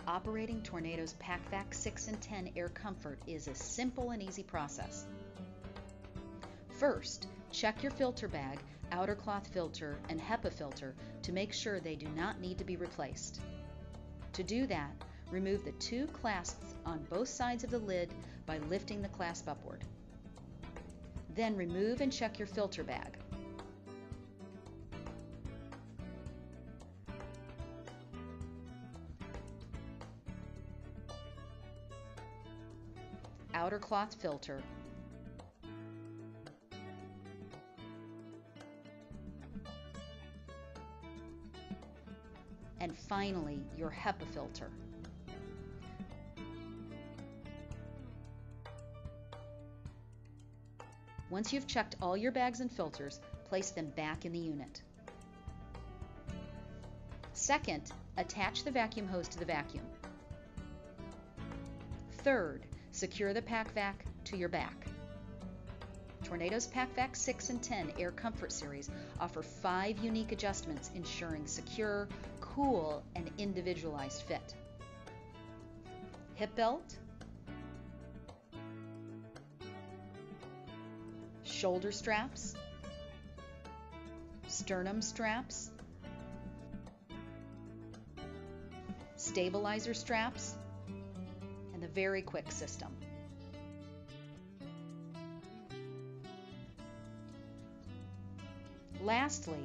Operating Tornado's PACVAC 6 and 10 Air Comfort is a simple and easy process. First, check your filter bag, outer cloth filter, and HEPA filter to make sure they do not need to be replaced. To do that, remove the two clasps on both sides of the lid by lifting the clasp upward. Then remove and check your filter bag. Outer cloth filter, and finally your HEPA filter. Once you've checked all your bags and filters, place them back in the unit. Second, attach the vacuum hose to the vacuum. Third, secure the PACVAC to your back. Tornado's PACVAC 6 and 10 Air Comfort Series offer 5 unique adjustments ensuring secure, cool, and individualized fit. Hip belt, shoulder straps, sternum straps, stabilizer straps, and the Very Quick system. Lastly,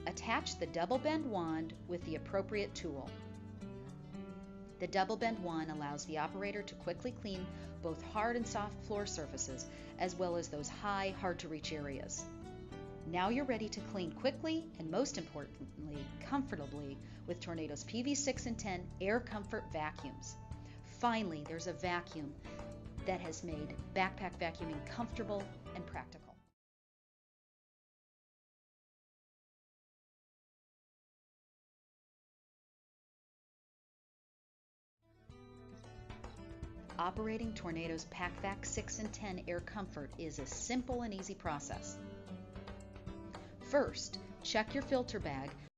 attach the double bend wand with the appropriate tool. The double bend wand allows the operator to quickly clean both hard and soft floor surfaces, as well as those high, hard to reach areas. Now you're ready to clean quickly and, most importantly, comfortably with Tornado's PV6 and 10 Air Comfort vacuums. Finally, there's a vacuum that has made backpack vacuuming comfortable and practical. Operating Tornado's PACVAC 6 and 10 Air Comfort is a simple and easy process. First, check your filter bag